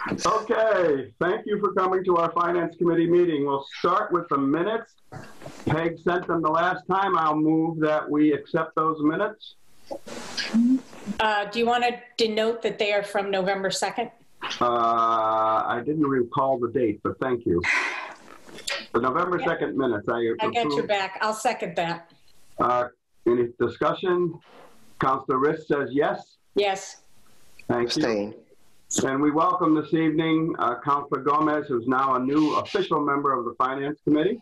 Okay, thank you for coming to our Finance Committee meeting. We'll start with the minutes. Peg sent them the last time. I'll move that we accept those minutes. Do you want to denote that they are from November 2nd? I didn't recall the date, but thank you. The November 2nd minutes. I got your back. I'll second that. Any discussion? Councilor Riss says yes. Yes. Thank you. And we welcome this evening Councilor Gomez, who's now a new official member of the Finance Committee.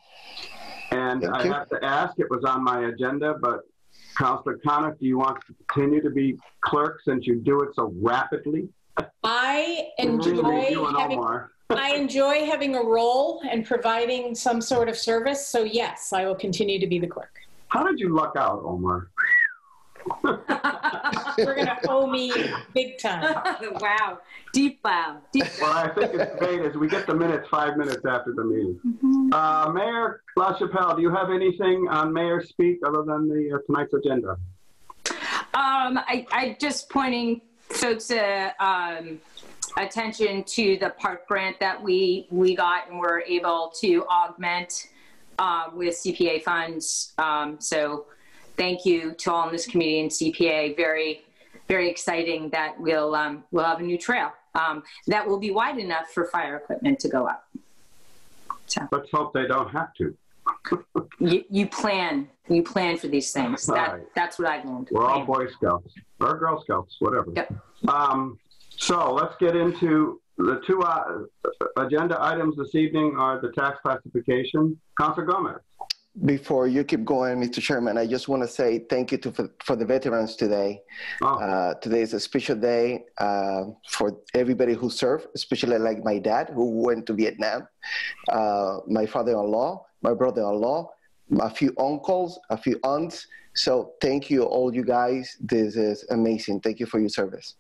And I have to ask, it was on my agenda, but Councilor Conniff, do you want to continue to be clerk since you do it so rapidly? I enjoy having a role and providing some sort of service. So yes, I will continue to be the clerk. How did you luck out, Omar? We're going to owe me big time. Wow. Deep bow. Deep bow. Well, I think it's great as we get the minutes 5 minutes after the meeting. Mayor LaChapelle, do you have anything on Mayor's Speak other than the tonight's agenda? I just pointing folks' attention to the park grant that we got and were able to augment with CPA funds. So thank you to all in this community and CPA. Very, very exciting that we'll have a new trail that will be wide enough for fire equipment to go up. So let's hope they don't have to. you plan for these things. That's what I've learned. We're all Boy Scouts or Girl Scouts, whatever. Yep. So let's get into the two agenda items this evening are the tax classification. Councilor Gomez. Before you keep going, Mr. Chairman, I just want to say thank you for the veterans today. Today is a special day for everybody who served, especially like my dad who went to Vietnam, my father-in-law, my brother-in-law, a few uncles, a few aunts. So thank you, all you guys. This is amazing. Thank you for your service.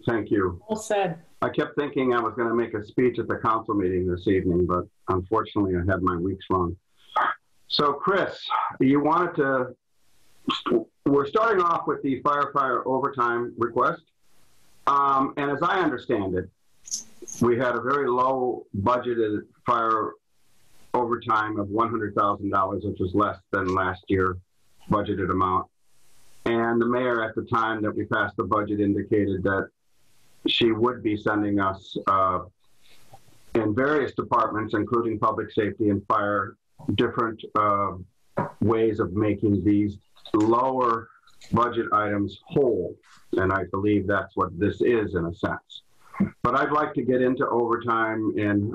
Thank you. Well said. I kept thinking I was going to make a speech at the council meeting this evening, but unfortunately I had my weeks wrong. So Chris, you wanted to, we're starting off with the firefighter overtime request. And as I understand it, we had a very low budgeted fire overtime of $100,000, which was less than last year budgeted amount. And the mayor at the time that we passed the budget indicated that she would be sending us in various departments, including public safety and fire, different ways of making these lower budget items whole. And I believe that's what this is in a sense. But I'd like to get into overtime, and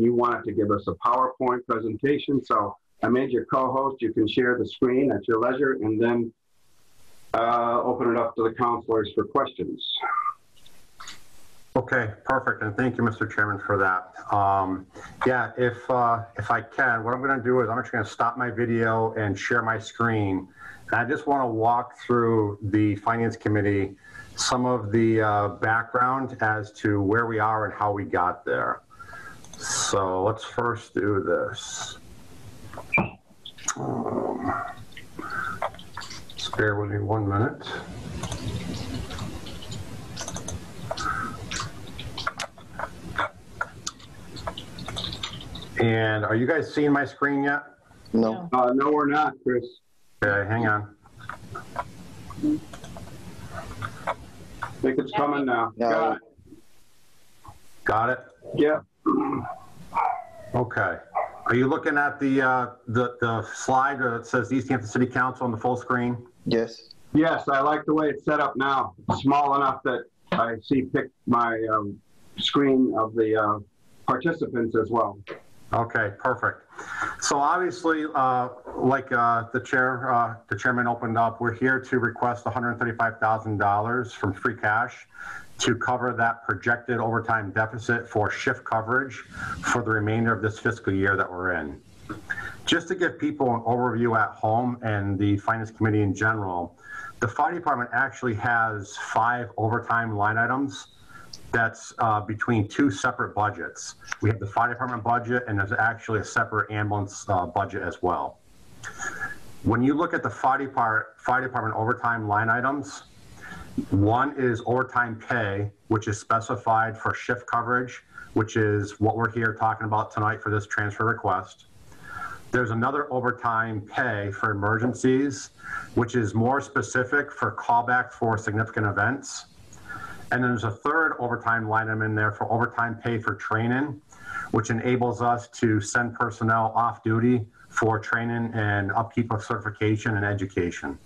you wanted to give us a PowerPoint presentation. So I made you co-host. You can share the screen at your leisure, and then open it up to the councilors for questions. Okay, perfect, and thank you, Mr. Chairman, for that. Yeah, if I can, what I'm going to do is I'm actually going to stop my video and share my screen. And I just want to walk through the Finance Committee, some of the background as to where we are and how we got there. So let's first do this. Just bear with me 1 minute. And are you guys seeing my screen yet? No. No, we're not, Chris. Okay, hang on. I think it's coming now. No. Got it. Got it? Yeah. Okay. Are you looking at the slide that says Easthampton City Council on the full screen? Yes. Yes, I like the way it's set up now. It's small enough that I see my screen of the participants as well. Okay, perfect. So obviously, like the chairman opened up, we're here to request $135,000 from free cash to cover that projected overtime deficit for shift coverage for the remainder of this fiscal year that we're in. Just to give people an overview at home and the Finance Committee in general, the fire department actually has 5 overtime line items that's between 2 separate budgets. We have the fire department budget, and there's actually a separate ambulance budget as well. When you look at the fire department overtime line items, One is overtime pay, which is specified for shift coverage, which is what we're here talking about tonight for this transfer request. There's another overtime pay for emergencies, which is more specific for callback for significant events. And then there's a third overtime line item in there for overtime pay for training, which enables us to send personnel off duty for training and upkeep of certification and education.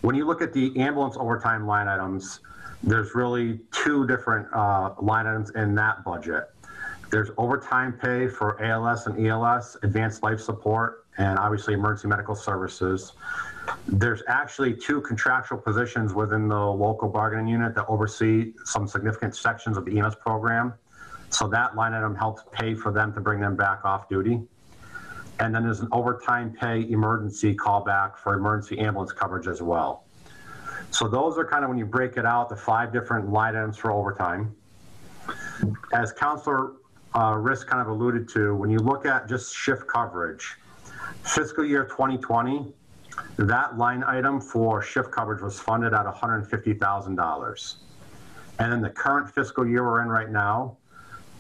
When you look at the ambulance overtime line items, there's really two different line items in that budget. There's overtime pay for ALS and ELS, advanced life support, and obviously emergency medical services. There's actually two contractual positions within the local bargaining unit that oversee some significant sections of the EMS program. So that line item helps pay for them to bring them back off duty. And then there's an overtime pay emergency callback for emergency ambulance coverage as well. So those are kind of, when you break it out, the 5 different line items for overtime. As Councilor Risk kind of alluded to, when you look at just shift coverage, fiscal year 2020, that line item for shift coverage was funded at $150,000. And in the current fiscal year we're in right now,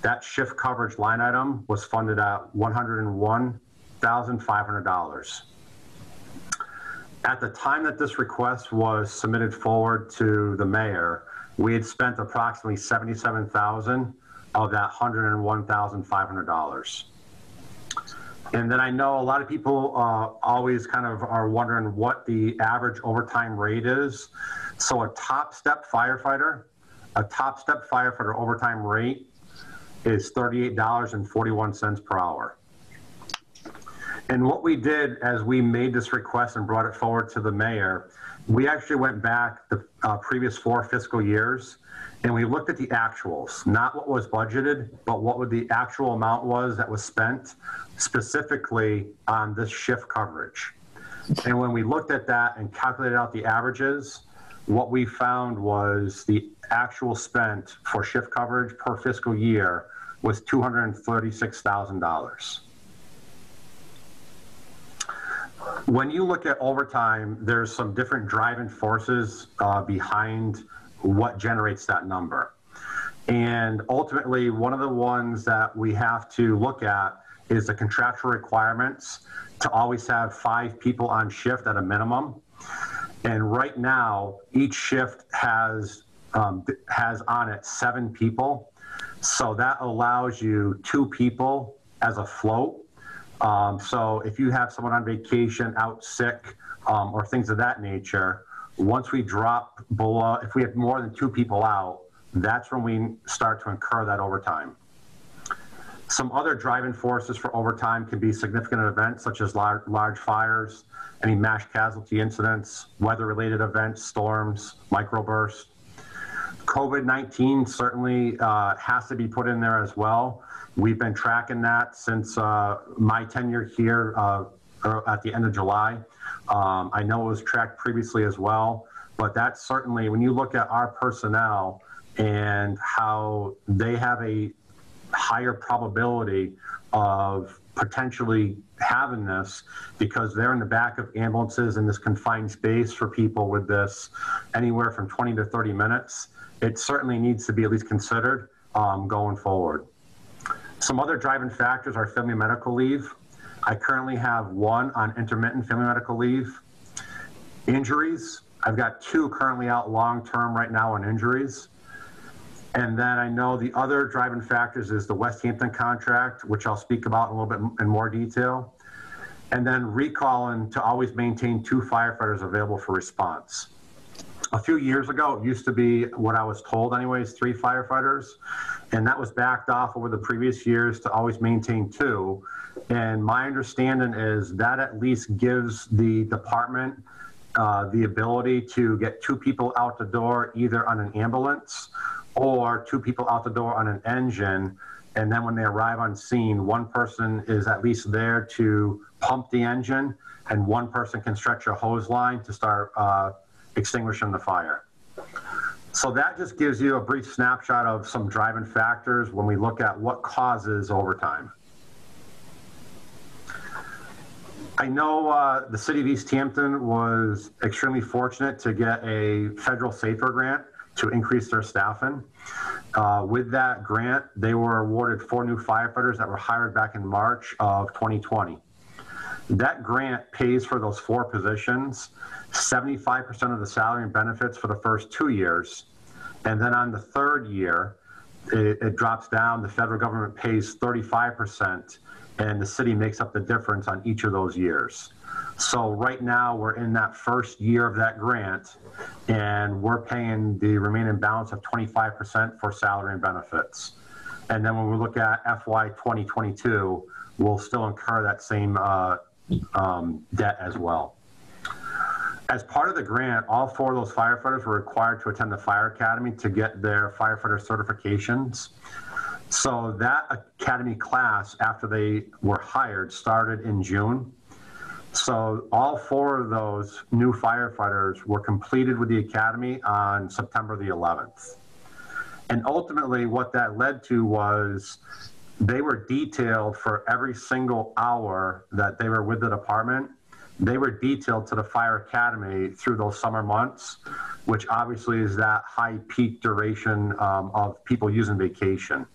that shift coverage line item was funded at $101,500. At the time that this request was submitted forward to the mayor, we had spent approximately $77,000 of that $101,500. And then I know a lot of people always kind of are wondering what the average overtime rate is. So a top step firefighter overtime rate is $38.41 per hour. And what we did as we made this request and brought it forward to the mayor, we actually went back the previous 4 fiscal years and we looked at the actuals, not what was budgeted, but what the actual amount was that was spent specifically on this shift coverage. And when we looked at that and calculated out the averages, what we found was the actual spent for shift coverage per fiscal year was $236,000. When you look at overtime, there's some different driving forces behind what generates that number. And ultimately, one of the ones that we have to look at is the contractual requirements to always have 5 people on shift at a minimum. And right now, each shift has on it 7 people. So that allows you 2 people as a float. So if you have someone on vacation, out sick, or things of that nature, once we drop below, if we have more than 2 people out, that's when we start to incur that overtime. Some other driving forces for overtime can be significant events such as large fires, any mass casualty incidents, weather-related events, storms, microbursts. COVID-19 certainly has to be put in there as well. We've been tracking that since my tenure here at the end of July. I know it was tracked previously as well, but that's certainly, when you look at our personnel and how they have a higher probability of potentially having this because they're in the back of ambulances in this confined space for people with this anywhere from 20 to 30 minutes, it certainly needs to be at least considered going forward. Some other driving factors are family medical leave. I currently have 1 on intermittent family medical leave. Injuries, I've got 2 currently out long-term right now on injuries. And then I know the other driving factors is the Westhampton contract, which I'll speak about in a little bit in more detail. And then recalling to always maintain 2 firefighters available for response. A few years ago, it used to be what I was told anyways, 3 firefighters. And that was backed off over the previous years to always maintain 2. And my understanding is that at least gives the department the ability to get 2 people out the door, either on an ambulance or 2 people out the door on an engine. And then when they arrive on scene, 1 person is at least there to pump the engine and 1 person can stretch a hose line to start extinguishing the fire. So that just gives you a brief snapshot of some driving factors when we look at what causes overtime. I know the city of Easthampton was extremely fortunate to get a federal SAFER grant to increase their staffing. With that grant, they were awarded 4 new firefighters that were hired back in March of 2020. That grant pays for those 4 positions, 75% of the salary and benefits for the first 2 years. And then on the 3rd year, it drops down. The federal government pays 35%, and the city makes up the difference on each of those years. So right now we're in that first year of that grant, and we're paying the remaining balance of 25% for salary and benefits. And then when we look at FY 2022, we'll still incur that same debt as well. As part of the grant, all 4 of those firefighters were required to attend the fire academy to get their firefighter certifications. So that academy class, after they were hired, started in June. So all 4 of those new firefighters were completed with the academy on September the 11th. And ultimately what that led to was they were detailed for every single hour that they were with the department. They were detailed to the fire academy through those summer months, which obviously is that high peak duration of people using vacation.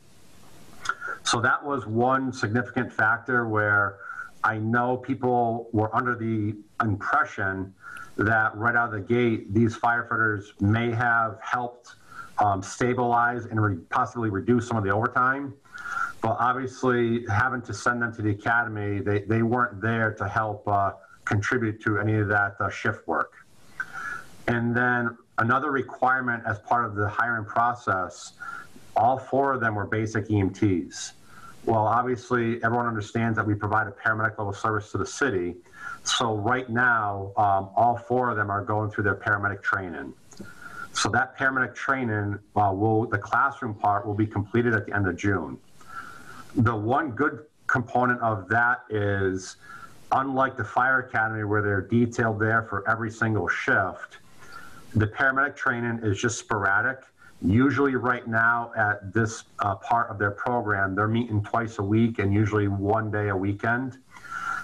So that was one significant factor where I know people were under the impression that right out of the gate, these firefighters may have helped stabilize and possibly reduce some of the overtime. But obviously, having to send them to the academy, they weren't there to help contribute to any of that shift work. And then another requirement as part of the hiring process, all 4 of them were basic EMTs. Well, obviously, everyone understands that we provide a paramedic level service to the city. So right now, all 4 of them are going through their paramedic training. So that paramedic training, the classroom part will be completed at the end of June. The one good component of that is, unlike the fire academy where they're detailed there for every single shift, the paramedic training is just sporadic. Usually right now at this part of their program, they're meeting twice a week and usually 1 day a weekend.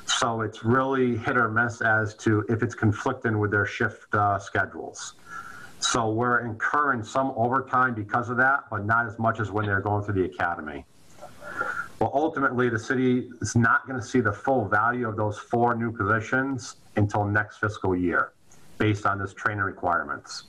So it's really hit or miss as to if it's conflicting with their shift schedules. So we're incurring some overtime because of that, but not as much as when they're going through the academy. Well, ultimately, the city is not going to see the full value of those 4 new positions until next fiscal year, based on this training requirements.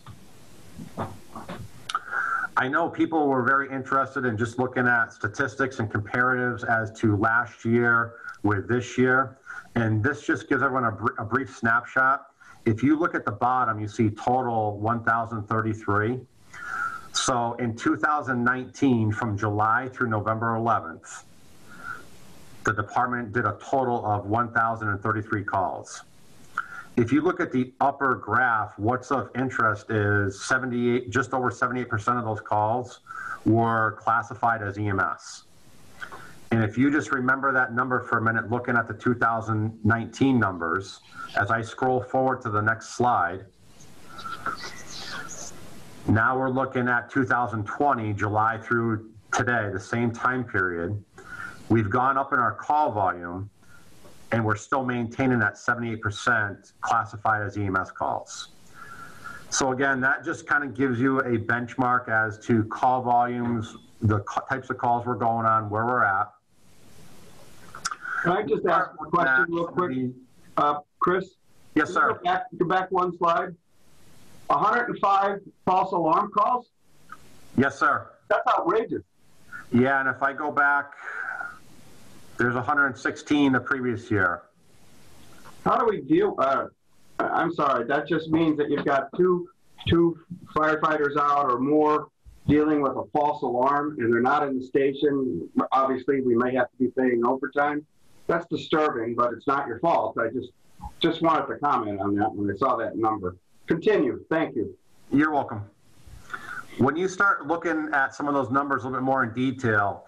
I know people were very interested in just looking at statistics and comparatives as to last year with this year. And this just gives everyone a brief snapshot. If you look at the bottom, you see total 1,033. So in 2019, from July through November 11th, the department did a total of 1,033 calls. If you look at the upper graph, what's of interest is just over 78% of those calls were classified as EMS. And if you just remember that number for a minute, looking at the 2019 numbers, as I scroll forward to the next slide, now we're looking at 2020, July through today, the same time period. We've gone up in our call volume, and we're still maintaining that 78% classified as EMS calls. So again, that just kind of gives you a benchmark as to call volumes, the types of calls we're going on, where we're at. Can I just ask a question real quick? Chris? Yes, sir. Go back 1 slide. 105 false alarm calls? Yes, sir. That's outrageous. Yeah, and if I go back, there's 116 the previous year. How do we deal? I'm sorry, that just means that you've got two firefighters out or more dealing with a false alarm and they're not in the station. Obviously, we may have to be paying overtime. That's disturbing, but it's not your fault. I just wanted to comment on that when I saw that number. Continue. Thank you. You're welcome. When you start looking at some of those numbers a little bit more in detail,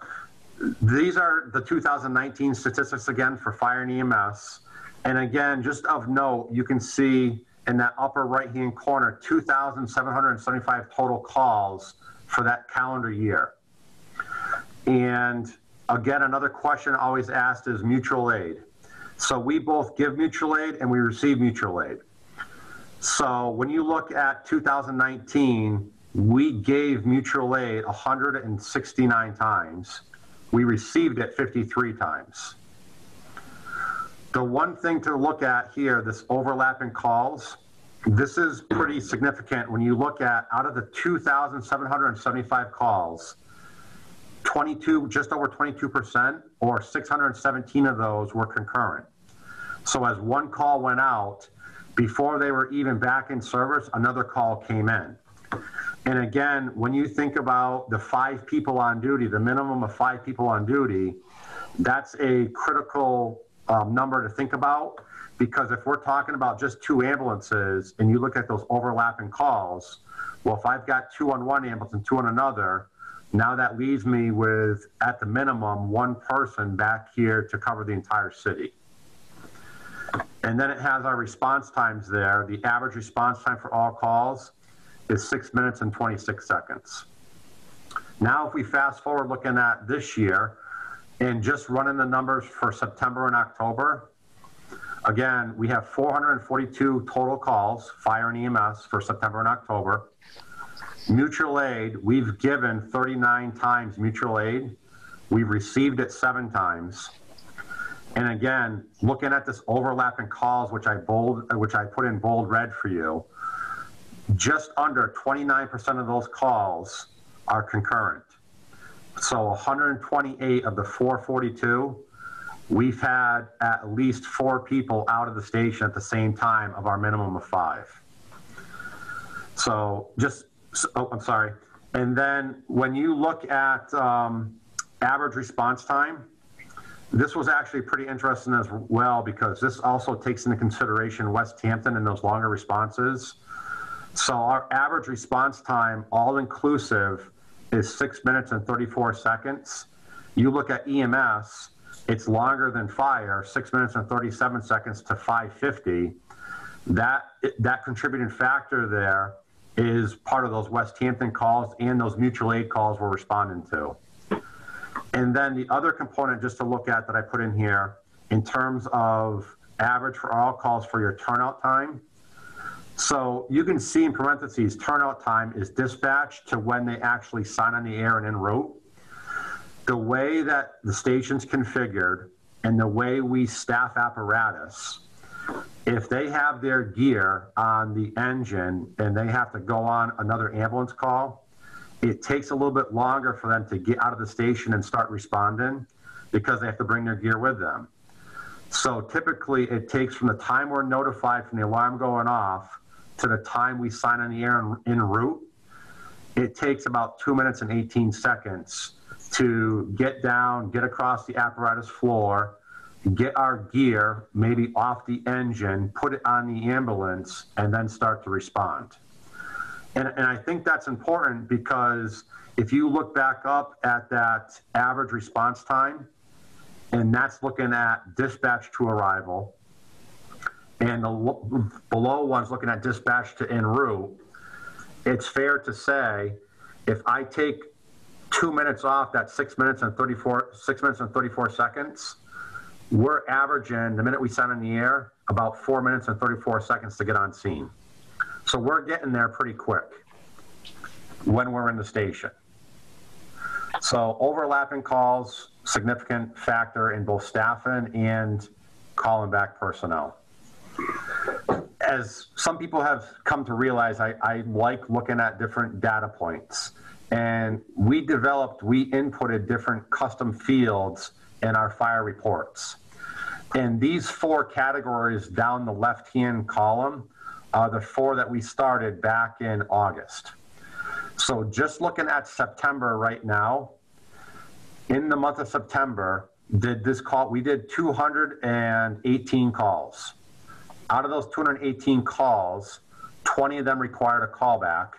these are the 2019 statistics again for fire and EMS. And again, just of note, you can see in that upper right-hand corner, 2,775 total calls for that calendar year. And again, another question always asked is mutual aid. So we both give mutual aid and we receive mutual aid. So when you look at 2019, we gave mutual aid 169 times. We received it 53 times. The one thing to look at here, this overlapping calls, this is pretty significant when you look at out of the 2,775 calls, just over 22% or 617 of those were concurrent. So as one call went out, before they were even back in service, another call came in. And again, when you think about the 5 people on duty, the minimum of 5 people on duty, that's a critical number to think about, because if we're talking about just 2 ambulances and you look at those overlapping calls, well, if I've got 2 on one ambulance and 2 on another, now that leaves me with, at the minimum, 1 person back here to cover the entire city. And then it has our response times there. The average response time for all calls is 6 minutes and 26 seconds. Now, if we fast forward looking at this year and just running the numbers for September and October, again, we have 442 total calls, fire and EMS, for September and October. Mutual aid, we've given 39 times mutual aid. We've received it 7 times. And again, looking at this overlapping calls, which I put in bold red for you, just under 29% of those calls are concurrent. So 128 of the 442, we've had at least 4 people out of the station at the same time of our minimum of 5. So I'm sorry. And then when you look at average response time, this was actually pretty interesting as well, because this also takes into consideration Westhampton and those longer responses. So our average response time, all inclusive, is 6 minutes and 34 seconds. You look at EMS, it's longer than fire, 6 minutes and 37 seconds to 5:50. That contributing factor there is part of those Westhampton calls and those mutual aid calls we're responding to. And then the other component just to look at that I put in here, in terms of average for all calls for your turnout time. So you can see in parentheses, turnout time is dispatch to when they actually sign on the air and en route. The way that the station's configured and the way we staff apparatus, if they have their gear on the engine and they have to go on another ambulance call, it takes a little bit longer for them to get out of the station and start responding because they have to bring their gear with them. So typically it takes from the time we're notified from the alarm going off to the time we sign on the air and en route, it takes about 2 minutes and 18 seconds to get down, get across the apparatus floor, get our gear maybe off the engine, put it on the ambulance, and then start to respond. And I think that's important because if you look back up at that average response time, and that's looking at dispatch to arrival, and the below one's looking at dispatch to en route, it's fair to say if I take 2 minutes off that 6 minutes and 34 seconds, we're averaging, the minute we sign on the air, about 4 minutes and 34 seconds to get on scene. So we're getting there pretty quick when we're in the station. So overlapping calls, significant factor in both staffing and calling back personnel. As some people have come to realize, I like looking at different data points. And we inputted different custom fields in our fire reports. And these 4 categories down the left-hand column are the 4 that we started back in August. So just looking at September right now, in the month of September, we did 218 calls. Out of those 218 calls, 20 of them required a callback,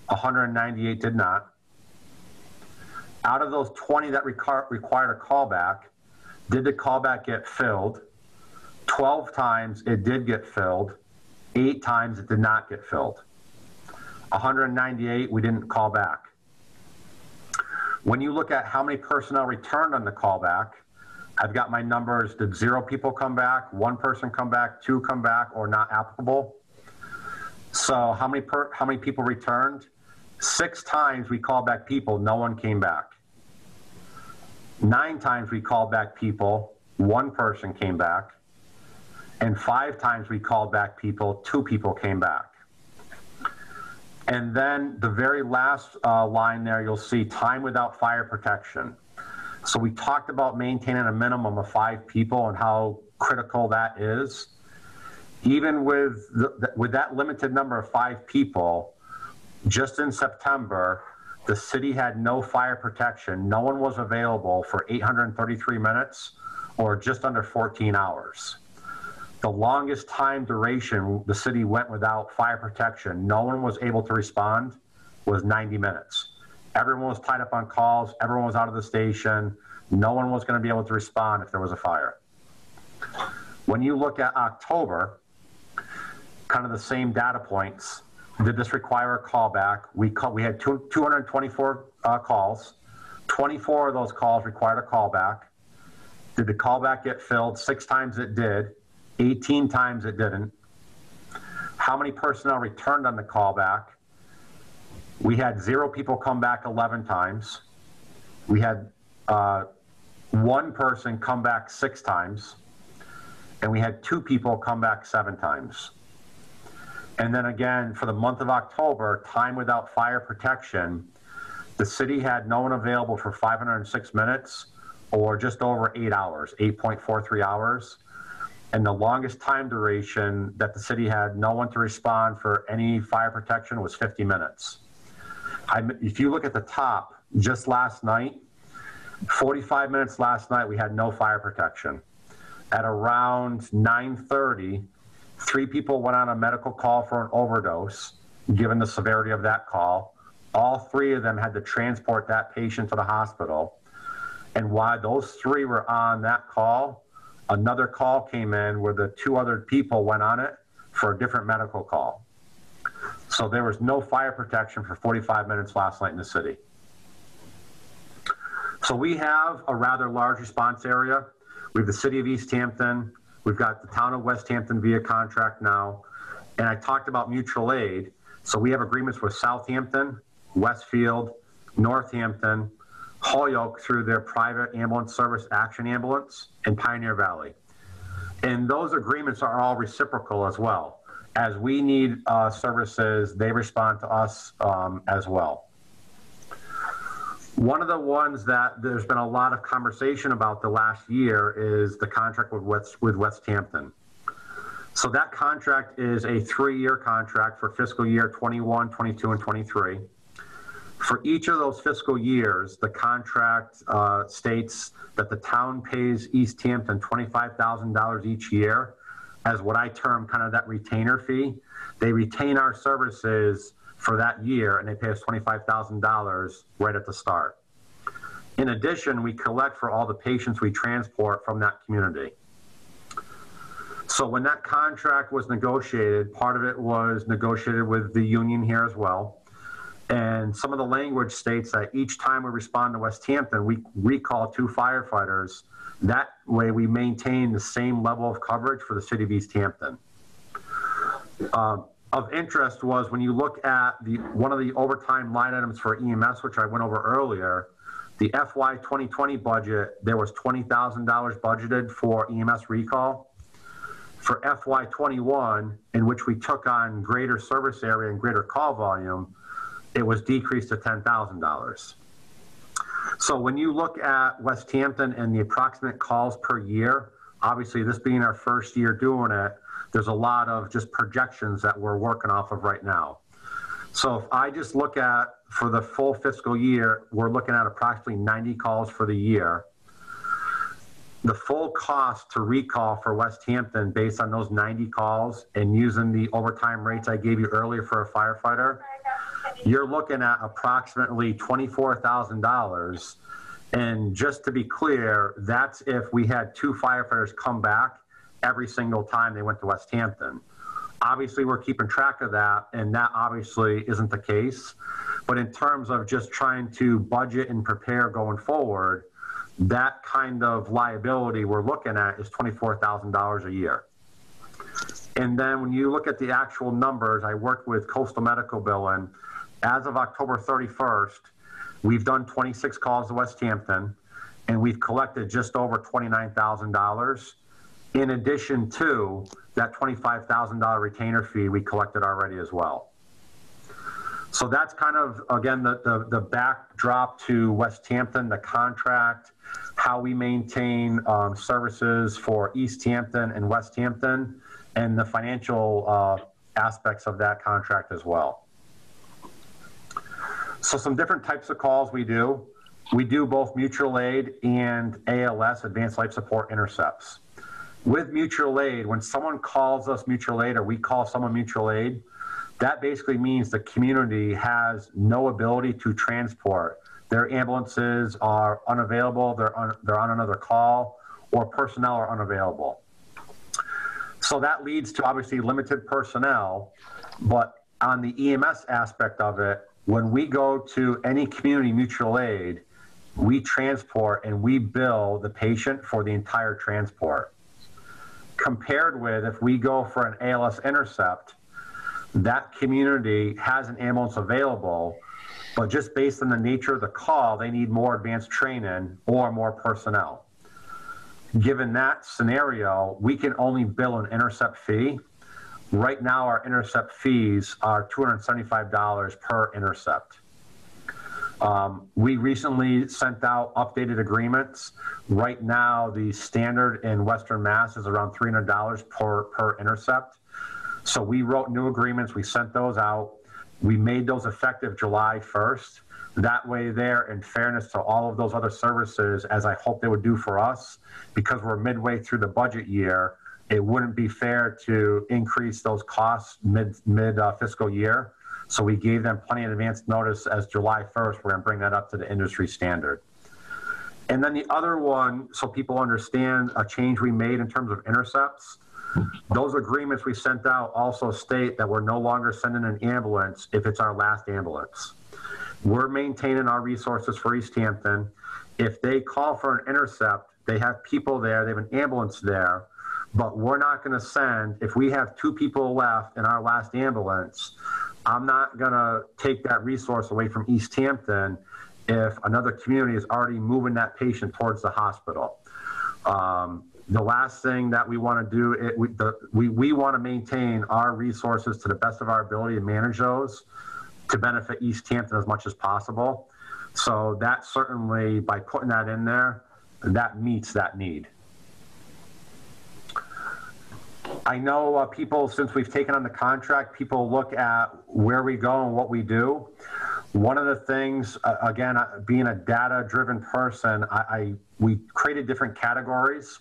198 did not. Out of those 20 that required a callback, did the callback get filled? 12 times it did get filled. 8 times it did not get filled. 198 we didn't call back. When you look at how many personnel returned on the callback, I've got my numbers. Did 0 people come back, 1 person come back, 2 come back, or not applicable? So how many people returned? 6 times we called back people, no one came back. 9 times we called back people, 1 person came back. And 5 times we called back people, 2 people came back. And then the very last line there, you'll see time without fire protection. So we talked about maintaining a minimum of 5 people and how critical that is. Even with that limited number of 5 people, just in September, the city had no fire protection. No one was available for 833 minutes or just under 14 hours. The longest time duration the city went without fire protection, no one was able to respond, was 90 minutes. Everyone was tied up on calls. Everyone was out of the station. No one was going to be able to respond if there was a fire. When you look at October, kind of the same data points, did this require a callback? We had 224 calls. 24 of those calls required a callback. Did the callback get filled? 6 times it did. 18 times it didn't. How many personnel returned on the callback? We had 0 people come back 11 times. We had 1 person come back 6 times. And we had 2 people come back 7 times. And then again, for the month of October, time without fire protection, the city had no one available for 506 minutes or just over 8 hours, 8.43 hours. And the longest time duration that the city had no one to respond for any fire protection was 50 minutes. If you look at the top, just last night, 45 minutes last night, we had no fire protection. At around 9:30, 3 people went on a medical call for an overdose, given the severity of that call. All 3 of them had to transport that patient to the hospital. And while those 3 were on that call, another call came in where the 2 other people went on it for a different medical call. So there was no fire protection for 45 minutes last night in the city. So we have a rather large response area. We have the city of Easthampton. We've got the town of Westhampton via contract now. And I talked about mutual aid. So we have agreements with Southampton, Westfield, Northampton, Holyoke through their private ambulance service, Action Ambulance, and Pioneer Valley. And those agreements are all reciprocal as well. As we need services, they respond to us as well. One of the ones that there's been a lot of conversation about the last year is the contract with Westhampton. So that contract is a 3-year contract for fiscal year 21, 22, and 23. For each of those fiscal years, the contract states that the town pays Easthampton $25,000 each year as what I term kind of that retainer fee. They retain our services for that year, and they pay us $25,000 right at the start. In addition, we collect for all the patients we transport from that community. So when that contract was negotiated, part of it was negotiated with the union here as well. And some of the language states that each time we respond to Westhampton, we recall 2 firefighters. That way we maintain the same level of coverage for the city of Easthampton. Of interest was when you look at one of the overtime line items for EMS, which I went over earlier, the FY 2020 budget, there was $20,000 budgeted for EMS recall. For FY 21, in which we took on greater service area and greater call volume, it was decreased to $10,000. So when you look at Westhampton and the approximate calls per year, obviously this being our first year doing it, there's a lot of just projections that we're working off of right now. So if I just look at, for the full fiscal year, we're looking at approximately 90 calls for the year. The full cost to recall for Westhampton based on those 90 calls and using the overtime rates I gave you earlier for a firefighter, you're looking at approximately $24,000. And just to be clear, that's if we had 2 firefighters come back every single time they went to Westhampton. Obviously, we're keeping track of that, and that obviously isn't the case. But in terms of just trying to budget and prepare going forward, that kind of liability we're looking at is $24,000 a year. And then when you look at the actual numbers, I worked with Coastal Medical Billing. As of October 31st, we've done 26 calls to Westhampton, and we've collected just over $29,000, in addition to that $25,000 retainer fee we collected already as well. So that's kind of, again, the backdrop to Westhampton, the contract, how we maintain services for Easthampton and Westhampton, and the financial aspects of that contract as well. So some different types of calls we do. We do both mutual aid and ALS, Advanced Life Support intercepts. With mutual aid, when someone calls us mutual aid or we call someone mutual aid, that basically means the community has no ability to transport. Their ambulances are unavailable, they're on another call, or personnel are unavailable. So that leads to obviously limited personnel, but on the EMS aspect of it, when we go to any community mutual aid, we transport and we bill the patient for the entire transport. Compared with if we go for an ALS intercept, that community has an ambulance available, but just based on the nature of the call, they need more advanced training or more personnel. Given that scenario, we can only bill an intercept fee. Right now, our intercept fees are $275 per intercept. We recently sent out updated agreements. Right now, the standard in Western Mass is around $300 per intercept. So we wrote new agreements, we sent those out. We made those effective July 1st. That way there, in fairness to all of those other services, as I hope they would do for us, because we're midway through the budget year, it wouldn't be fair to increase those costs mid fiscal year. So we gave them plenty of advance notice as July 1st, we're gonna bring that up to the industry standard. And then the other one, so people understand a change we made in terms of intercepts, those agreements we sent out also state that we're no longer sending an ambulance if it's our last ambulance. We're maintaining our resources for Easthampton. If they call for an intercept, they have people there, they have an ambulance there, but we're not gonna send, if we have 2 people left in our last ambulance, I'm not gonna take that resource away from Easthampton if another community is already moving that patient towards the hospital. The last thing that we want to do, we want to maintain our resources to the best of our ability to manage those to benefit Easthampton as much as possible. So that certainly, by putting that in there, that meets that need. I know people, since we've taken on the contract, people look at where we go and what we do. One of the things, again, being a data-driven person, we created different categories.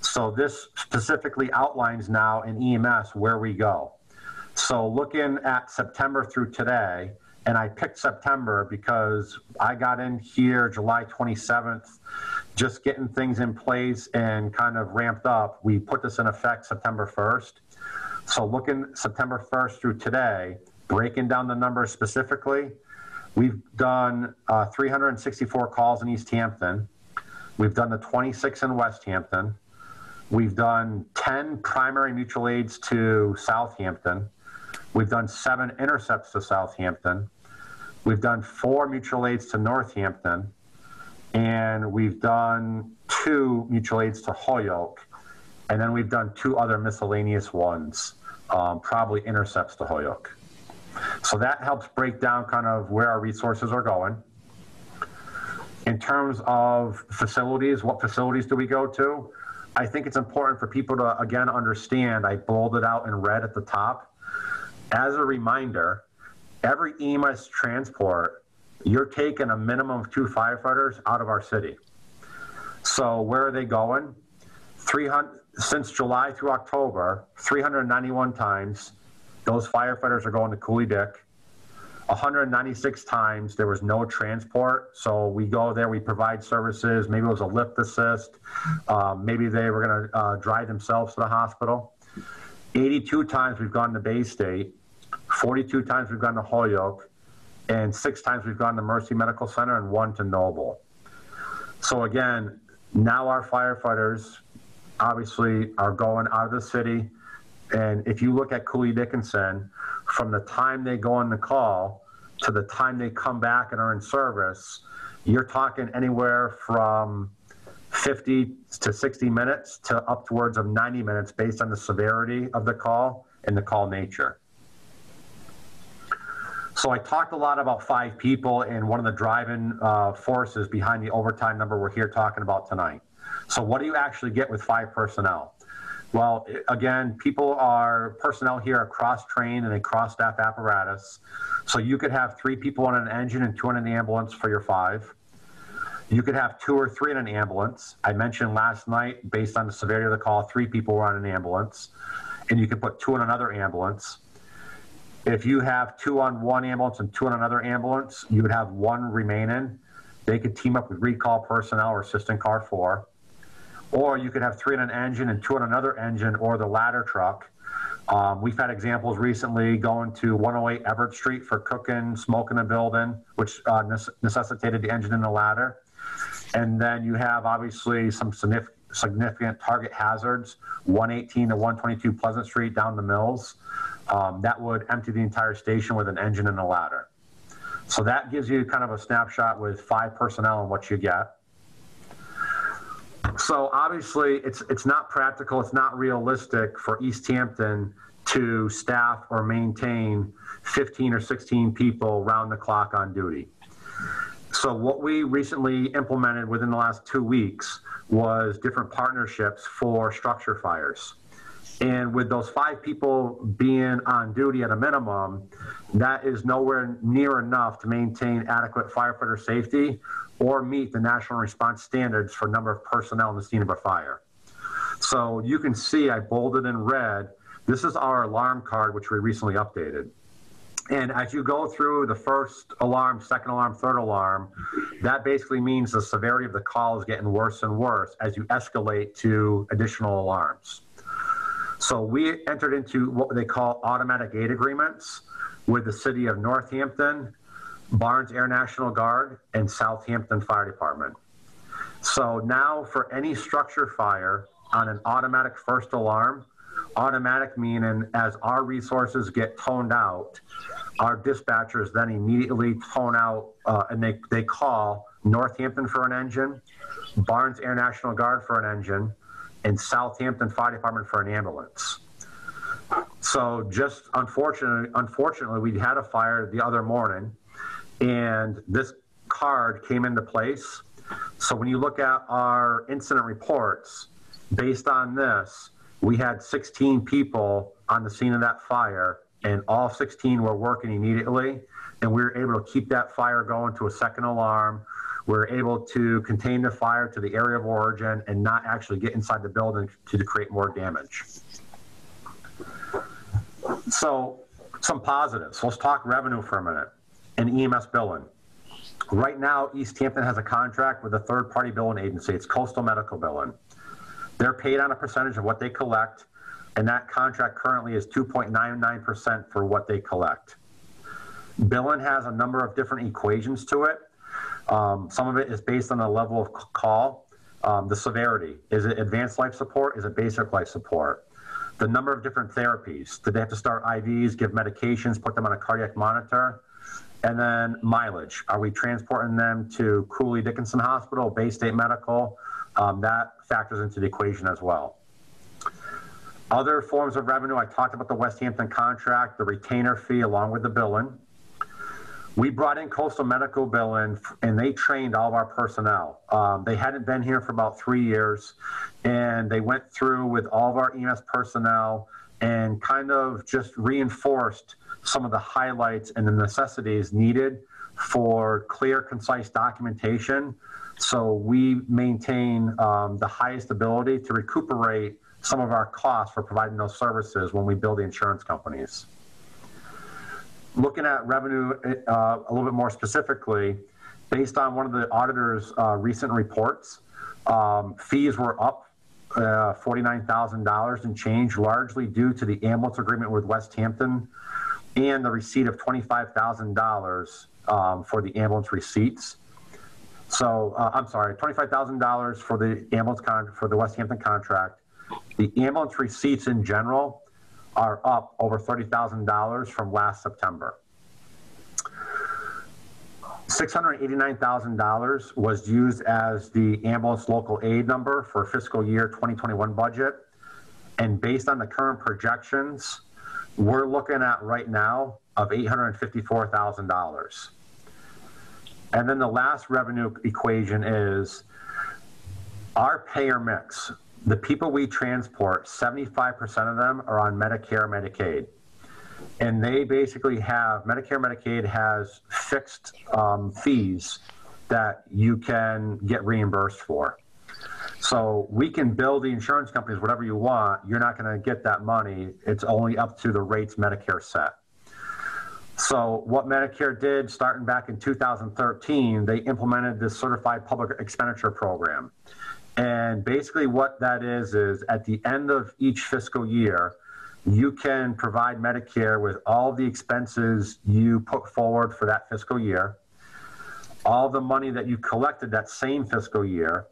So this specifically outlines now in EMS where we go. So looking at September through today, and I picked September because I got in here July 27th, just getting things in place and kind of ramped up. We put this in effect September 1st. So looking September 1st through today, breaking down the numbers specifically, we've done 364 calls in Easthampton. We've done the 26 in Westhampton. We've done 10 primary mutual aids to Southampton. We've done 7 intercepts to Southampton. We've done 4 mutual aids to Northampton. And we've done 2 mutual aids to Holyoke. And then we've done 2 other miscellaneous ones, probably intercepts to Holyoke. So that helps break down kind of where our resources are going. In terms of facilities, what facilities do we go to? I think it's important for people to, again, understand, I bolded out in red at the top. As a reminder, every EMS transport, you're taking a minimum of 2 firefighters out of our city. So where are they going? Since July through October, 391 times, those firefighters are going to Cooley Dick. 196 times there was no transport, so we go there, we provide services. Maybe it was a lift assist, maybe they were going to drive themselves to the hospital. 82 times we've gone to Bay State, 42 times we've gone to Holyoke, and 6 times we've gone to Mercy Medical Center and 1 to Noble. So again, now our firefighters obviously are going out of the city. And if you look at Cooley Dickinson, from the time they go on the call to the time they come back and are in service, you're talking anywhere from 50 to 60 minutes to upwards of 90 minutes based on the severity of the call and the call nature. So I talked a lot about 5 people and one of the driving forces behind the overtime number we're here talking about tonight. So what do you actually get with 5 personnel? Well, again, personnel here are cross-trained and a cross-staff apparatus. So you could have 3 people on an engine and 2 on an ambulance for your 5. You could have 2 or 3 in an ambulance. I mentioned last night, based on the severity of the call, 3 people were on an ambulance. And you could put 2 on another ambulance. If you have 2 on one ambulance and 2 on another ambulance, you would have 1 remaining. They could team up with recall personnel or assistant car 4. Or you could have 3 on an engine and 2 on another engine or the ladder truck. We've had examples recently going to 108 Everett Street for cooking, smoking a building, which necessitated the engine and the ladder. And then you have obviously some significant target hazards, 118 to 122 Pleasant Street down the Mills. That would empty the entire station with an engine and a ladder. So that gives you kind of a snapshot with 5 personnel and what you get. So obviously it's not practical, it's not realistic for Easthampton to staff or maintain 15 or 16 people round the clock on duty. So what we recently implemented within the last 2 weeks was different partnerships for structure fires. And with those 5 people being on duty at a minimum, that is nowhere near enough to maintain adequate firefighter safety or meet the national response standards for number of personnel in the scene of a fire. So you can see I bolded in red, this is our alarm card, which we recently updated. And as you go through the first alarm, second alarm, third alarm, that basically means the severity of the call is getting worse and worse as you escalate to additional alarms. So we entered into what they call automatic aid agreements with the city of Northampton, Barnes Air National Guard, and Southampton Fire Department. So now for any structure fire on an automatic first alarm, automatic meaning as our resources get toned out, our dispatchers then immediately tone out and they call Northampton for an engine, Barnes Air National Guard for an engine, and Southampton Fire Department for an ambulance. So just unfortunately, we had a fire the other morning and this card came into place. So when you look at our incident reports, based on this, we had 16 people on the scene of that fire and all 16 were working immediately. And we were able to keep that fire going to a second alarm. We were able to contain the fire to the area of origin and not actually get inside the building to create more damage. So some positives. Let's talk revenue for a minute and EMS billing. Right now, Easthampton has a contract with a third-party billing agency. It's Coastal Medical Billing. They're paid on a percentage of what they collect, and that contract currently is 2.99% for what they collect. Billing has a number of different equations to it. Some of it is based on the level of call, the severity. Is it advanced life support? Is it basic life support? The number of different therapies. Did they have to start IVs, give medications, put them on a cardiac monitor? And then mileage. Are we transporting them to Cooley Dickinson Hospital, Bay State Medical? That factors into the equation as well. Other forms of revenue, I talked about the Westhampton contract, the retainer fee along with the billing. We brought in Coastal Medical Billing and they trained all of our personnel. They hadn't been here for about 3 years and they went through with all of our EMS personnel and kind of just reinforced some of the highlights and the necessities needed for clear, concise documentation. So we maintain the highest ability to recuperate some of our costs for providing those services when we bill the insurance companies. Looking at revenue a little bit more specifically, based on one of the auditor's recent reports, fees were up $49,000 and change, largely due to the ambulance agreement with Westhampton and the receipt of $25,000 for the ambulance receipts. So I'm sorry, $25,000 for the ambulance for the Westhampton contract. The ambulance receipts in general are up over $30,000 from last September. $689,000 was used as the ambulance local aid number for fiscal year 2021 budget. And based on the current projections, we're looking at right now of $854,000. And then the last revenue equation is our payer mix. The people we transport, 75% of them are on Medicare, Medicaid. And they basically have, Medicare, Medicaid has fixed fees that you can get reimbursed for. So we can bill the insurance companies whatever you want. You're not going to get that money. It's only up to the rates Medicare set. So what Medicare did starting back in 2013, they implemented this certified public expenditure program. And basically what that is at the end of each fiscal year, you can provide Medicare with all the expenses you put forward for that fiscal year, all the money that you collected that same fiscal year.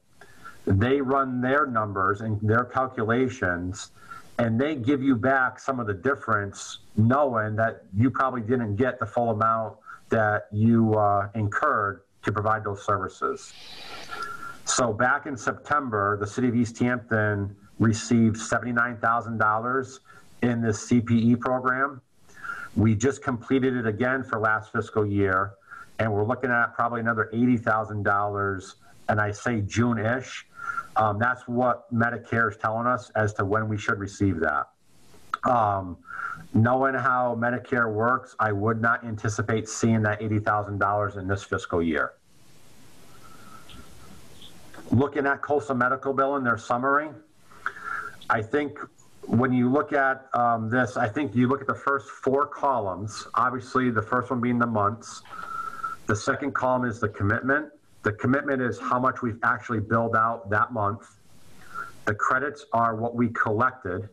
They run their numbers and their calculations, and they give you back some of the difference, knowing that you probably didn't get the full amount that you incurred to provide those services. So back in September, the city of Easthampton received $79,000 in this CPE program. We just completed it again for last fiscal year, and we're looking at probably another $80,000, and I say June-ish. That's what Medicare is telling us as to when we should receive that. Knowing how Medicare works, I would not anticipate seeing that $80,000 in this fiscal year. Looking at Coastal Medical Bill in their summary, I think when you look at this, I think you look at the first 4 columns, obviously the first one being the months. The second column is the commitment. The commitment is how much we've actually billed out that month. The credits are what we collected.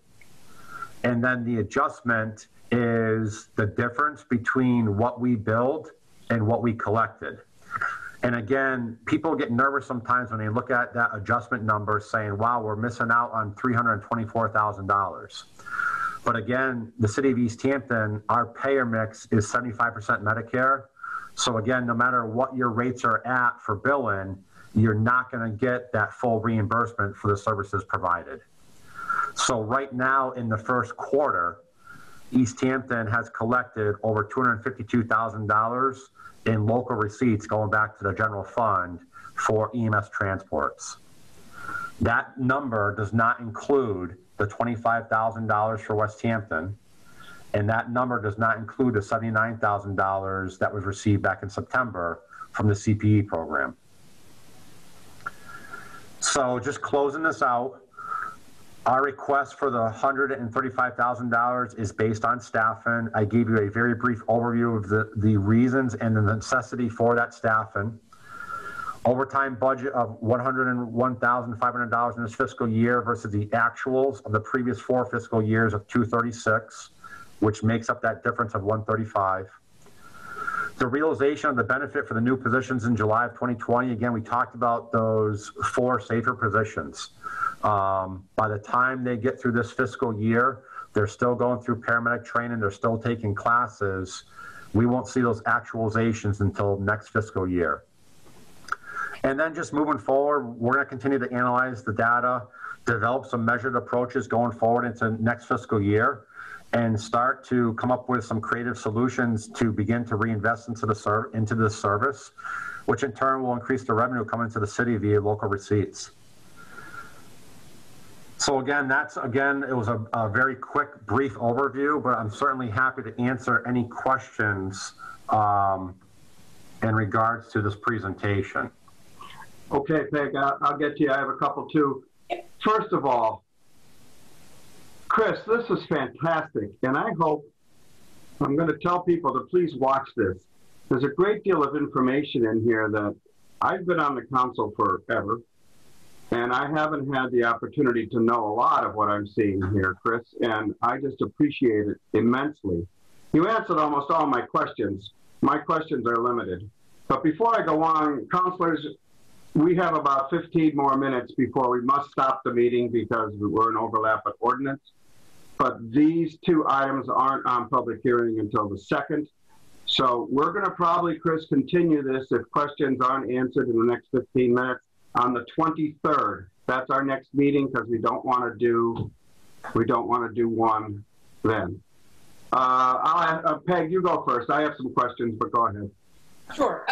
And then the adjustment is the difference between what we billed and what we collected. And again, people get nervous sometimes when they look at that adjustment number saying, wow, we're missing out on $324,000. But again, the city of Easthampton, our payer mix is 75% Medicare. So again, no matter what your rates are at for billing, you're not going to get that full reimbursement for the services provided. So right now in the first quarter, Easthampton has collected over $252,000 in local receipts going back to the general fund for EMS transports. That number does not include the $25,000 for Westhampton, and that number does not include the $79,000 that was received back in September from the CPE program. So just closing this out, our request for the $135,000 is based on staffing. I gave you a very brief overview of the reasons and the necessity for that staffing. Overtime budget of $101,500 in this fiscal year versus the actuals of the previous 4 fiscal years of $236, which makes up that difference of $135. The realization of the benefit for the new positions in July of 2020, again, we talked about those 4 safer positions. By the time they get through this fiscal year, they're still going through paramedic training, they're still taking classes. We won't see those actualizations until next fiscal year. And then just moving forward, we're going to continue to analyze the data, develop some measured approaches going forward into next fiscal year, and start to come up with some creative solutions to begin to reinvest into the service, which in turn will increase the revenue coming to the city via local receipts. So again, it was a very quick, brief overview, but I'm certainly happy to answer any questions in regards to this presentation. Okay, Peg, I'll get to you. I have a couple too. First of all, Chris, this is fantastic, and I hope, I'm going to tell people to please watch this. There's a great deal of information in here that I've been on the council forever, and I haven't had the opportunity to know a lot of what I'm seeing here, Chris, and I just appreciate it immensely. You answered almost all my questions. My questions are limited. But before I go on, councilors, we have about 15 more minutes before we must stop the meeting because we're in overlap with ordinance. But these two items aren't on public hearing until the 2nd. So we're going to probably, Chris, continue this if questions aren't answered in the next 15 minutes on the 23rd. That's our next meeting because we don't want to do one then. Peg, you go first. I have some questions, but go ahead. Sure.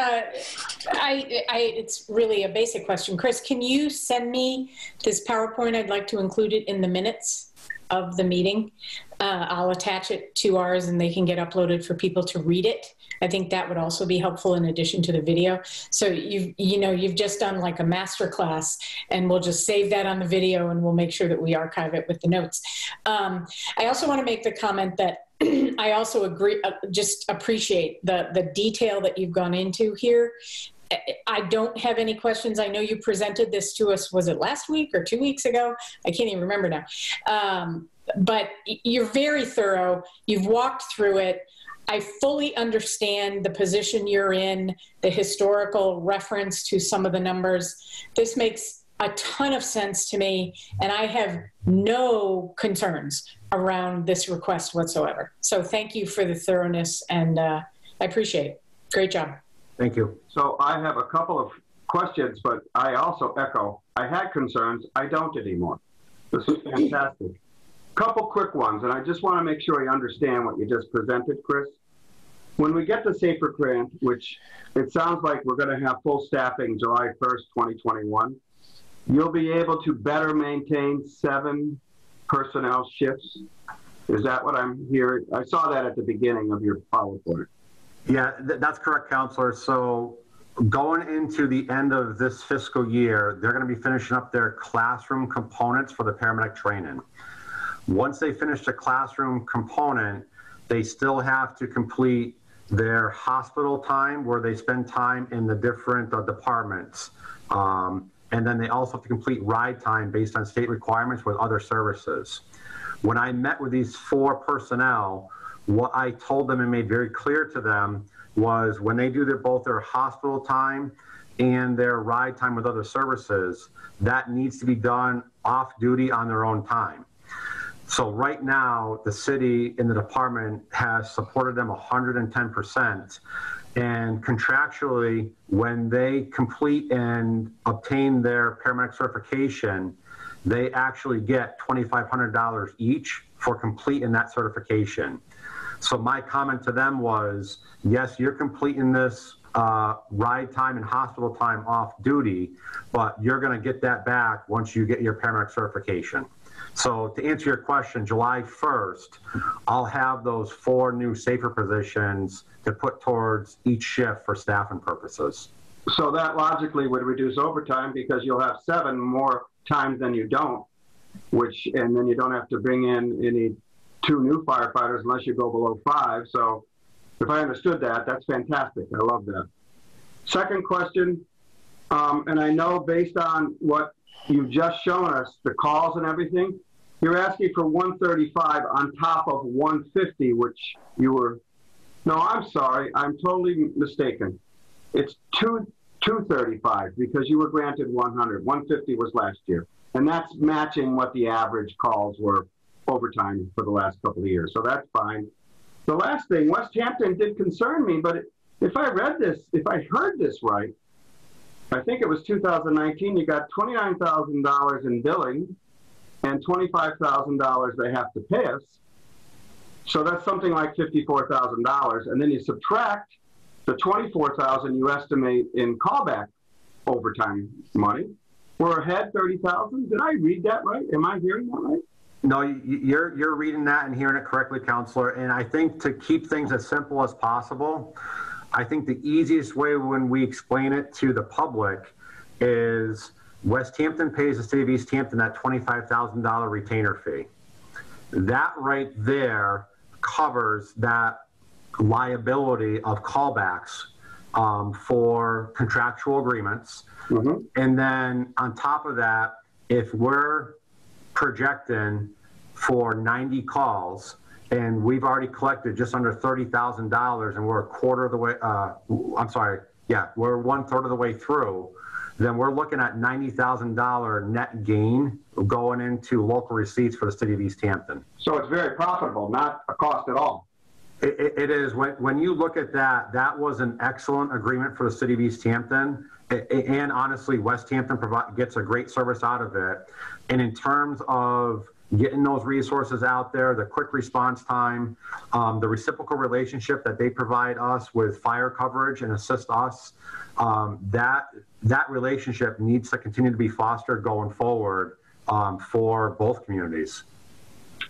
It's really a basic question. Chris, can you send me this PowerPoint? I'd like to include it in the minutes of the meeting. I'll attach it to ours and they can get uploaded for people to read it. I think that would also be helpful in addition to the video. So you've just done like a master class and we'll just save that on the video and we'll make sure that we archive it with the notes. I also want to make the comment that I also agree, just appreciate the detail that you've gone into here. I don't have any questions. I know you presented this to us, was it last week or 2 weeks ago? I can't even remember now. But you're very thorough. You've walked through it. I fully understand the position you're in, the historical reference to some of the numbers. This makes a ton of sense to me, and I have no concerns around this request whatsoever. So thank you for the thoroughness, and I appreciate it. Great job. Thank you. So I have a couple of questions, but I also echo, I had concerns, I don't anymore. This is fantastic. Couple quick ones, and I just want to make sure you understand what you just presented, Chris. When we get the SAFER grant, which it sounds like we're going to have full staffing July 1st, 2021, you'll be able to better maintain 7 personnel shifts. Is that what I'm hearing? I saw that at the beginning of your PowerPoint. Yeah, that's correct, Counselor. So going into the end of this fiscal year, they're going to be finishing up their classroom components for the paramedic training. Once they finish the classroom component, they still have to complete their hospital time where they spend time in the different departments. And then they also have to complete ride time based on state requirements with other services. When I met with these 4 personnel, what I told them and made very clear to them was when they do both their hospital time and their ride time with other services, that needs to be done off duty on their own time. So right now, the city and the department has supported them 110%. And contractually, when they complete and obtain their paramedic certification, they actually get $2,500 each for completing that certification. So my comment to them was, yes, you're completing this ride time and hospital time off duty, but you're going to get that back once you get your paramedic certification. So to answer your question, July 1st, I'll have those 4 new SAFER positions to put towards each shift for staffing purposes. So that logically would reduce overtime because you'll have 7 more times than you don't, and then you don't have to bring in any 2 new firefighters unless you go below 5. So if I understood that, that's fantastic. I love that. Second question, and I know based on what you've just shown us, the calls and everything, you're asking for 135 on top of 150, which you were, no, I'm sorry, I'm totally mistaken. It's 235 because you were granted 100. 150 was last year. And that's matching what the average calls were overtime for the last couple of years. So that's fine. The last thing, Westhampton did concern me, but if I read this, if I heard this right, I think it was 2019, you got $29,000 in billing and $25,000 they have to pay us. So that's something like $54,000. And then you subtract the $24,000 you estimate in callback overtime money. We're ahead 30,000. Did I read that right? Am I hearing that right? No, you're reading that and hearing it correctly, Counselor. And I think to keep things as simple as possible, I think the easiest way when we explain it to the public is Westhampton pays the city of Easthampton that $25,000 retainer fee. That right there covers that liability of callbacks for contractual agreements. Mm-hmm. And then on top of that, if we're projecting for 90 calls, and we've already collected just under $30,000, and we're a quarter of the way, we're 1/3 of the way through, then we're looking at $90,000 net gain going into local receipts for the city of Easthampton. So it's very profitable, not a cost at all. It is. When you look at that, that was an excellent agreement for the city of Easthampton. And honestly, Westhampton gets a great service out of it. And in terms of getting those resources out there, the quick response time, the reciprocal relationship that they provide us with fire coverage and assist us, that relationship needs to continue to be fostered going forward for both communities.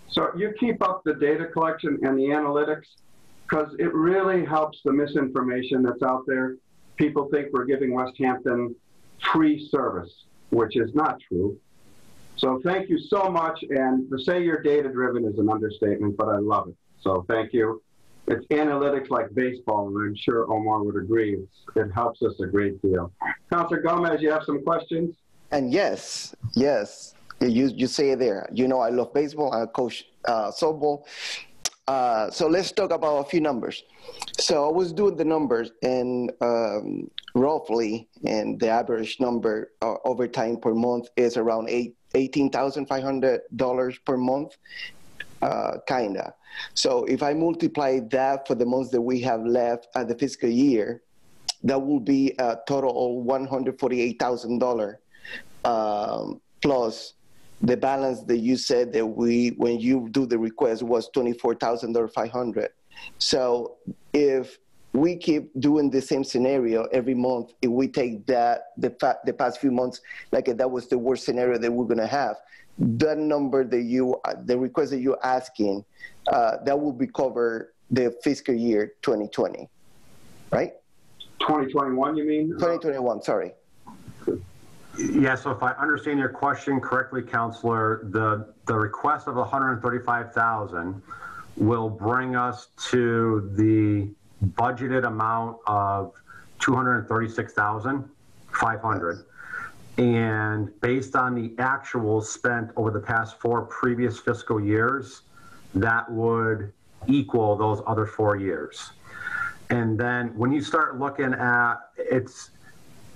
So you keep up the data collection and the analytics, because it really helps the misinformation that's out there. People think we're giving Westhampton free service, which is not true. So thank you so much. And to say you're data-driven is an understatement, but I love it. So thank you. It's analytics like baseball, and I'm sure Omar would agree. It helps us a great deal. Councilor Gomez, you have some questions? And yes, you say it there. You know I love baseball. I coach softball. So let's talk about a few numbers. So I was doing the numbers, and roughly, and the average number overtime per month is around $18,500 per month, kinda. So if I multiply that for the months that we have left at the fiscal year, that will be a total of $148,000 plus the balance that you said that when you do the request was $24,500. So if we keep doing the same scenario every month, if we take that the past few months, like that was the worst scenario that we're gonna have, that number that the request that you're asking, that will be cover the fiscal year 2020, right? 2021, you mean? 2021, sorry. Yeah, so if I understand your question correctly, Councilor, the request of $135,000 will bring us to the budgeted amount of $236,500. And based on the actuals spent over the past 4 previous fiscal years, that would equal those other 4 years. And then when you start looking at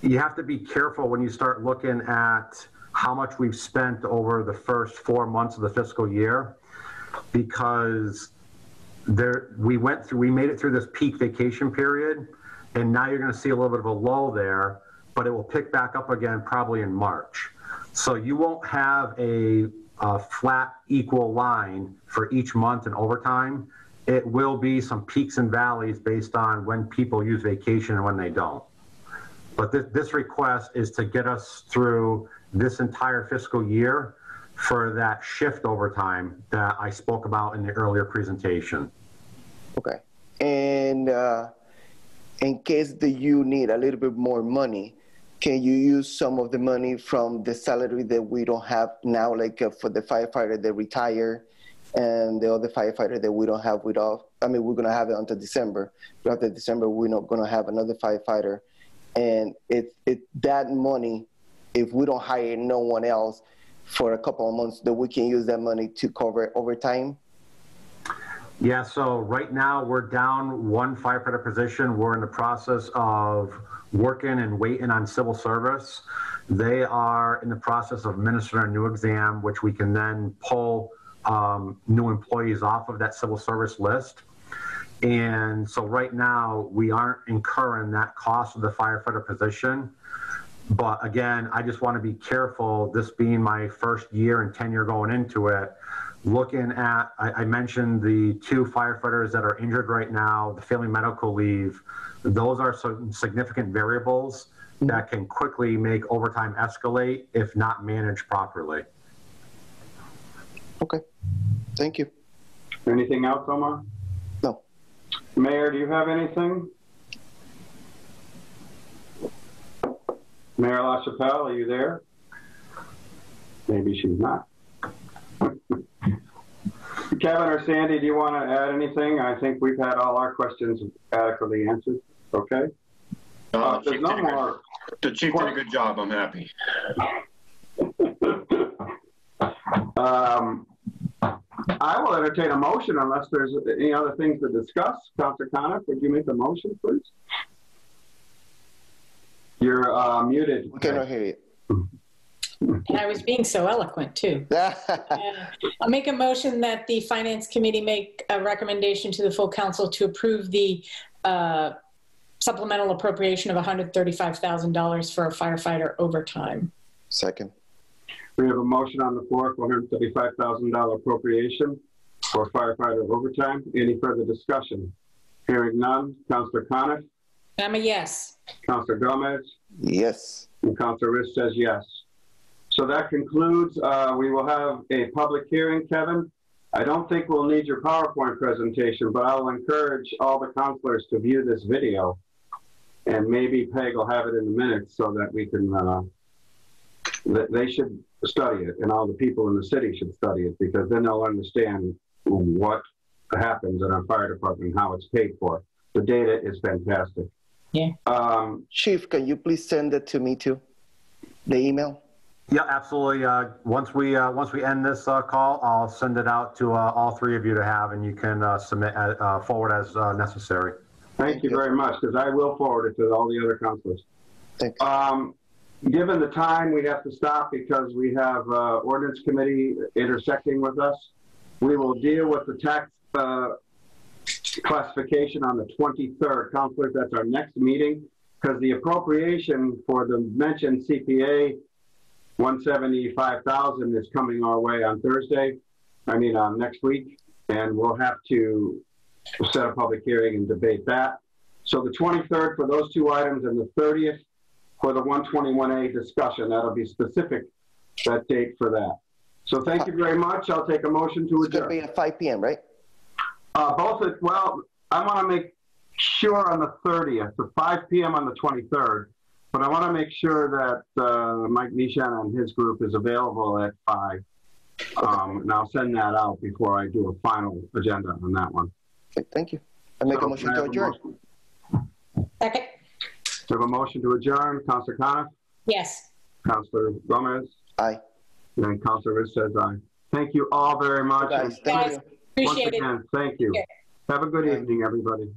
you have to be careful when you start looking at how much we've spent over the first 4 months of the fiscal year, because we made it through this peak vacation period, and now you're going to see a little bit of a lull there, but it will pick back up again probably in March. So you won't have a flat equal line for each month in overtime. It will be some peaks and valleys based on when people use vacation and when they don't. But this request is to get us through this entire fiscal year for that shift overtime that I spoke about in the earlier presentation. Okay. And in case that you need a little bit more money, can you use some of the money from the salary that we don't have now, like for the firefighter that retire and the other firefighter that we don't have we're going to have it until December. But after December, we're not going to have another firefighter. And that money, if we don't hire no one else for a couple of months, that we can use that money to cover overtime? Yeah, so right now we're down 1 firefighter position. We're in the process of working and waiting on civil service. They are in the process of administering a new exam, which we can then pull new employees off of that civil service list. And so right now we aren't incurring that cost of the firefighter position. But again, I just want to be careful, this being my first year and tenure going into it, looking at, I mentioned the 2 firefighters that are injured right now, the family medical leave. Those are some significant variables that can quickly make overtime escalate if not managed properly. Okay, thank you. Anything else, Omar? No. Mayor, do you have anything? Mayor LaChapelle, are you there? Maybe she's not. Kevin or Sandy, do you want to add anything? I think we've had all our questions adequately answered. Okay. There's no more. The chief did a good job. I'm happy. I will entertain a motion unless there's any other things to discuss. Councilor Coniff, would you make a motion, please? You're muted. We cannot hear you. And I was being so eloquent too. I'll make a motion that the Finance Committee make a recommendation to the full council to approve the supplemental appropriation of $135,000 for a firefighter overtime. Second. We have a motion on the floor for $135,000 appropriation for firefighter overtime. Any further discussion? Hearing none. Councillor Coniff? I'm a yes. Councillor Gomez? Yes. And Councillor Riss says yes. So that concludes. We will have a public hearing, Kevin. I don't think we'll need your PowerPoint presentation, but I'll encourage all the councilors to view this video, and maybe Peg will have it in the minutes so that we can, they should study it, and all the people in the city should study it, because then they'll understand what happens in our fire department and how it's paid for. The data is fantastic. Yeah. Chief, can you please send it to me too? The email? Yeah, absolutely. Once we end this call, I'll send it out to all three of you to have, and you can submit forward as necessary. Thank you very much, because I will forward it to all the other councilors. Thanks. Given the time, we have to stop because we have ordinance committee intersecting with us. We will deal with the tax classification on the 23rd. Councilors, that's our next meeting, because the appropriation for the mentioned CPA 175,000 is coming our way on Thursday. Next week, and we'll have to set a public hearing and debate that. So the 23rd for those two items, and the 30th for the 121A discussion. That'll be specific, that date for that. So thank you very much. I'll take a motion to adjourn. It's going to be at 5 p.m., right? Well, I want to make sure on the 30th, so 5 p.m. on the 23rd, but I want to make sure that Mike Nishan and his group is available at 5. And I'll send that out before I do a final agenda on that one. Okay, thank you. I make a motion to adjourn. Second. We have a motion to adjourn. Councillor Coniff? Yes. Councillor Gomez? Aye. And Councillor Riss says aye. Thank you all very much. Guys, thank you. Appreciate it. Once again, thank you. Have a good evening, everybody.